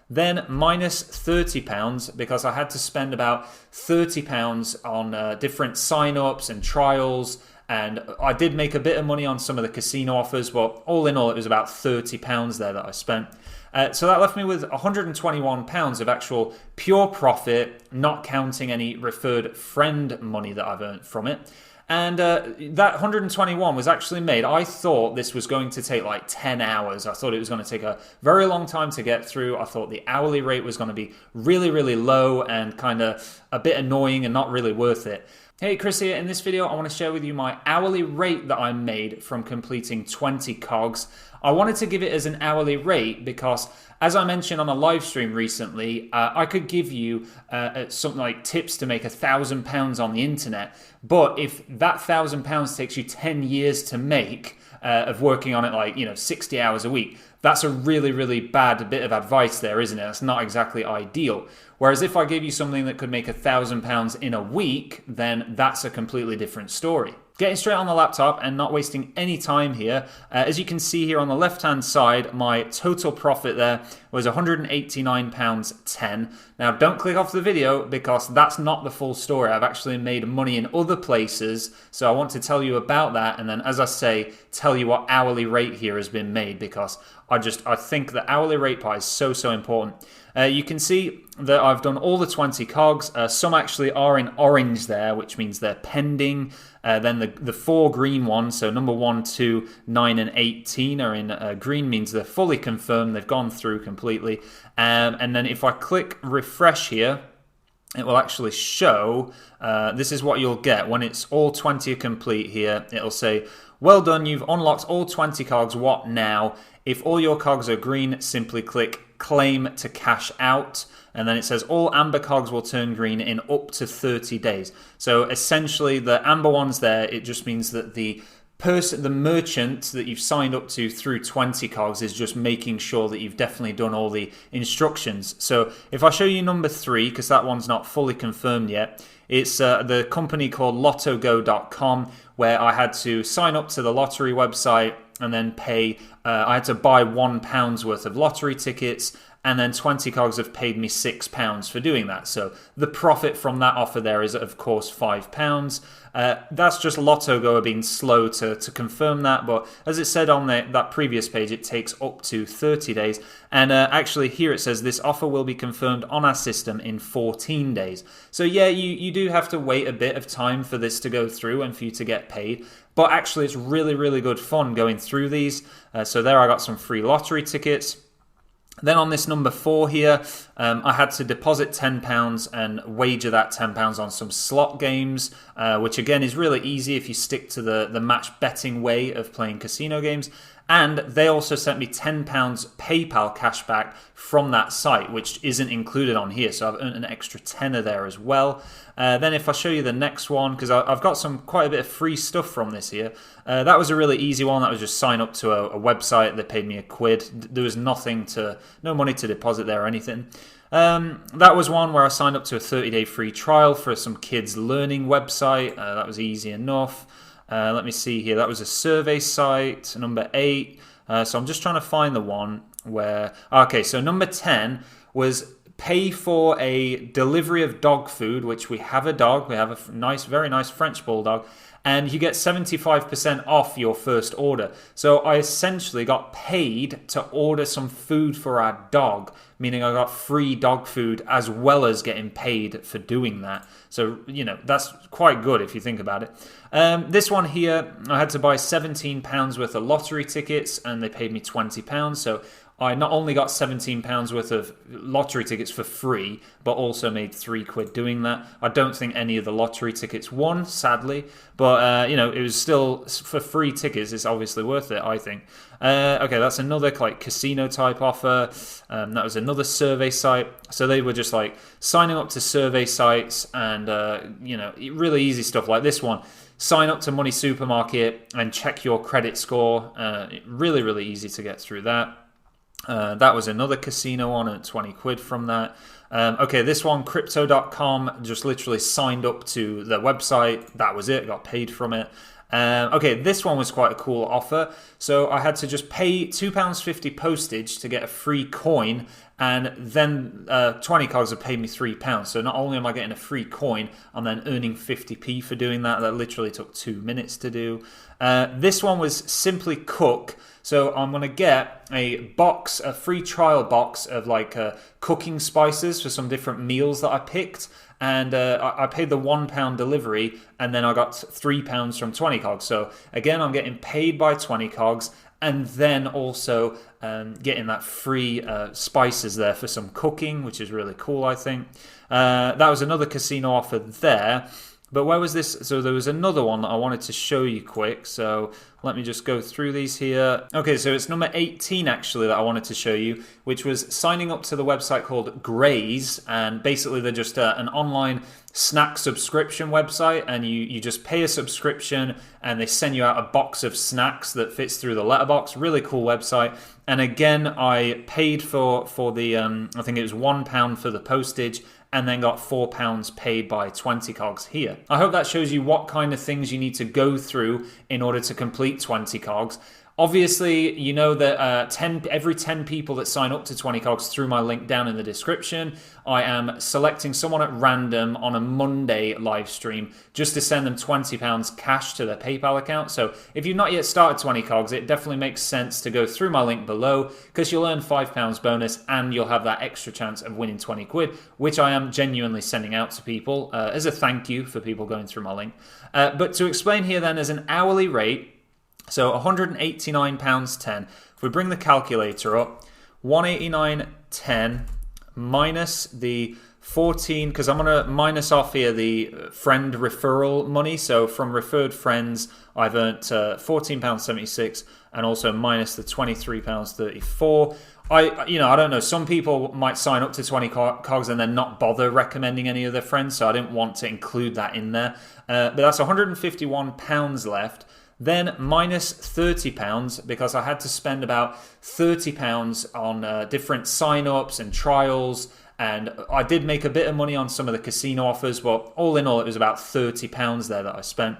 Then minus £30 because I had to spend about £30 on different sign-ups and trials, and I did make a bit of money on some of the casino offers, but all in all it was about £30 there that I spent. So that left me with £121 of actual pure profit, not counting any referred friend money that I've earned from it. And that 121 was actually made. I thought this was going to take like 10 hours. I thought it was going to take a very long time to get through. I thought the hourly rate was going to be really, really low and kind of a bit annoying and not really worth it. Hey, Chris here. In this video, I want to share with you my hourly rate that I made from completing 20 cogs. I wanted to give it as an hourly rate because, as I mentioned on a live stream recently, I could give you something like tips to make £1,000 on the internet. But if that £1,000 takes you 10 years to make, of working on it like 60 hours a week, that's a really, really bad bit of advice there, isn't it? That's not exactly ideal. Whereas if I gave you something that could make £1,000 in a week, then that's a completely different story. Getting straight on the laptop and not wasting any time here, as you can see here on the left-hand side, my total profit there was £189.10. Now, don't click off the video because that's not the full story. I've actually made money in other places, so I want to tell you about that, and then, as I say, tell you what hourly rate here has been made, because I think the hourly rate part is so important. You can see that I've done all the 20 cogs. Some actually are in orange there, which means they're pending. Then the 4 green ones, so number 1, 2, 9 and 18 are in green, means they're fully confirmed. They've gone through completely. And then if I click refresh here, it will actually show, this is what you'll get when it's all 20 are complete here. It'll say, well done, you've unlocked all 20 cogs, what now? If all your cogs are green, simply click claim to cash out, and then it says all amber cogs will turn green in up to 30 days. So essentially the amber ones there, it just means that the merchant that you've signed up to through 20 cogs is just making sure that you've definitely done all the instructions. So if I show you number 3, because that one's not fully confirmed yet, it's the company called lottogo.com, where I had to sign up to the lottery website and then pay, I had to buy £1 worth of lottery tickets, and then 20 cogs have paid me £6 for doing that. So the profit from that offer there is, of course, £5. That's just Lottogo being slow to confirm that, but as it said on that previous page, it takes up to 30 days. And actually here it says this offer will be confirmed on our system in 14 days. So yeah, you do have to wait a bit of time for this to go through and for you to get paid. But actually it's really, really good fun going through these. So there I got some free lottery tickets. Then on this number 4 here, I had to deposit £10 and wager that £10 on some slot games, which again is really easy if you stick to the match betting way of playing casino games. And they also sent me £10 PayPal cashback from that site, which isn't included on here. So I've earned an extra tenner there as well. Then if I show you the next one, because I've got quite a bit of free stuff from this here. That was a really easy one. That was just sign up to a website. They paid me £1. There was no money to deposit there or anything. That was one where I signed up to a 30-day free trial for some kids learning website. That was easy enough. Let me see here. That was a survey site, number 8. So I'm just trying to find the one where... Okay, so number 10 was pay for a delivery of dog food, which we have a dog. We have a very nice French bulldog. And you get 75% off your first order. So I essentially got paid to order some food for our dog, meaning I got free dog food as well as getting paid for doing that. So, that's quite good if you think about it. This one here, I had to buy £17 worth of lottery tickets and they paid me £20. So I not only got £17 worth of lottery tickets for free, but also made £3 doing that. I don't think any of the lottery tickets won, sadly, but it was still for free tickets. It's obviously worth it, I think. Okay, that's another casino type offer. That was another survey site. So they were just signing up to survey sites and really easy stuff like this one. Sign up to Money Supermarket and check your credit score. Really, really easy to get through that. That was another casino one at £20 from that. Okay, this one, crypto.com, just literally signed up to the website. That was it, got paid from it. Okay, this one was quite a cool offer. So I had to just pay £2.50 postage to get a free coin And then 20 cogs have paid me £3. So not only am I getting a free coin, I'm then earning 50p for doing that. That literally took 2 minutes to do. This one was Simply Cook. So I'm going to get a free trial box of like cooking spices for some different meals that I picked. And I paid the £1 delivery, and then I got £3 from 20 cogs. So again, I'm getting paid by 20 cogs, and then also getting that free spices there for some cooking, which is really cool, I think. That was another casino offer there. But where was this? So there was another one that I wanted to show you quick. So let me just go through these here. Okay, so it's number 18 actually that I wanted to show you, which was signing up to the website called Graze. And basically they're just an online snack subscription website, and you just pay a subscription and they send you out a box of snacks that fits through the letterbox. Really cool website. And again, I paid for the, I think it was £1 for the postage, and then got £4 paid by 20 cogs here. I hope that shows you what kind of things you need to go through in order to complete 20 cogs. Obviously, you know that every 10 people that sign up to 20 cogs through my link down in the description, I am selecting someone at random on a Monday live stream just to send them £20 cash to their PayPal account. So if you've not yet started 20 cogs, it definitely makes sense to go through my link below, because you'll earn £5 bonus and you'll have that extra chance of winning 20 quid, which I am genuinely sending out to people as a thank you for people going through my link. But to explain here then, as an hourly rate, so £189.10. If we bring the calculator up, 189.10 minus the 14, because I'm going to minus off here the friend referral money. So from referred friends, I've earned £14.76, and also minus the £23.34. I don't know, some people might sign up to 20 cogs and then not bother recommending any of their friends, so I didn't want to include that in there. But that's £151 left. Then minus £30, because I had to spend about £30 on different sign-ups and trials, and I did make a bit of money on some of the casino offers, but all in all it was about £30 there that I spent.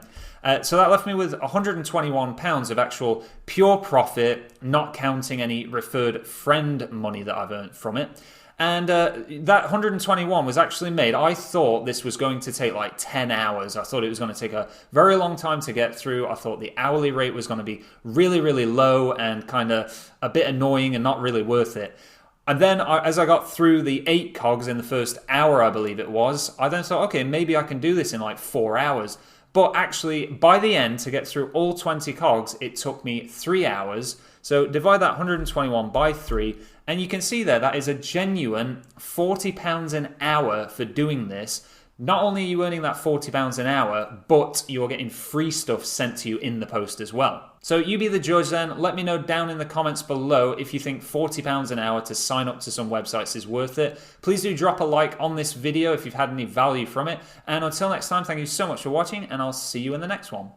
So that left me with £121 of actual pure profit, not counting any referred friend money that I've earned from it. And that 121 was actually made. I thought this was going to take like 10 hours. I thought it was going to take a very long time to get through. I thought the hourly rate was going to be really, really low and kind of a bit annoying and not really worth it. And then as I got through the 8 cogs in the first hour, I believe it was, I then thought, okay, maybe I can do this in like 4 hours. But actually, by the end, to get through all 20 cogs, it took me 3 hours. So divide that 121 by 3, and you can see there that is a genuine £40 an hour for doing this. Not only are you earning that £40 an hour, but you're getting free stuff sent to you in the post as well. So you be the judge then. Let me know down in the comments below if you think £40 an hour to sign up to some websites is worth it. Please do drop a like on this video if you've had any value from it. And until next time, thank you so much for watching, and I'll see you in the next one.